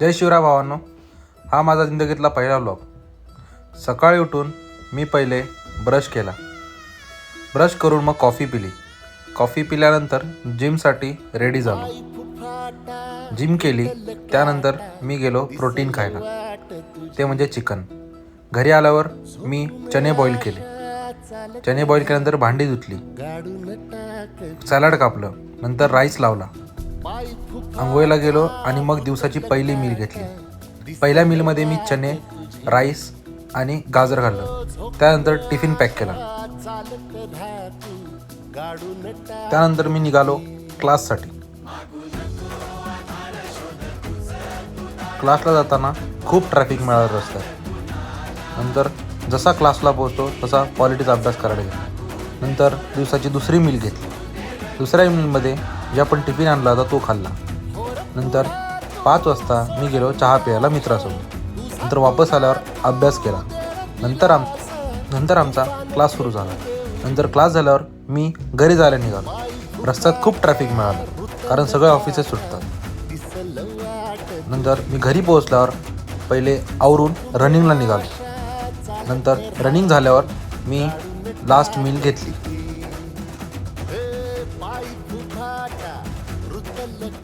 जय शिवराय भावांनो, हा माझा जिंदगीतला पहिला व्लॉग. सकाळी उठून मी पहिले ब्रश केला. ब्रश करून मग कॉफी पिली. कॉफी पिल्यानंतर जिमसाठी रेडी झालो. जिम केली. त्यानंतर मी गेलो प्रोटीन खायला, ते म्हणजे चिकन. घरी आल्यावर मी चणे बॉईल केले. चणे बॉईल केल्यानंतर भांडी धुतली, सॅलड कापलं, नंतर राईस लावला, आंघोळीला गेलो आणि मग दिवसाची पहिली मील घेतली. पहिल्या मीलमध्ये मी चणे, राईस आणि गाजर खाल्लं. त्यानंतर टिफिन पॅक केला. त्यानंतर मी निघालो क्लाससाठी. क्लासला जाताना खूप ट्रॅफिक मिळालं रस्त्यात. नंतर जसा क्लासला पोहोचतो तसा पॉलिटिक्स अभ्यास करायला गेलो. नंतर दिवसाची दुसरी मील घेतली. दुसऱ्या मीलमध्ये जे आपण टिफिन आणला होता तो खाल्ला. नंतर 5 वाजता मी गेलो चहा प्यायला मित्रासोबत. नंतर वापस आल्यावर अभ्यास केला. नंतर आमचा क्लास सुरू झाला. नंतर क्लास झाल्यावर मी घरी जायला निघालो. रस्त्यात खूप ट्रॅफिक मिळालं कारण सगळे ऑफिसेस सुटतात. नंतर मी घरी पोहोचल्यावर पहिले आवरून रनिंगला निघालो. नंतर रनिंग झाल्यावर मी लास्ट मील घेतली.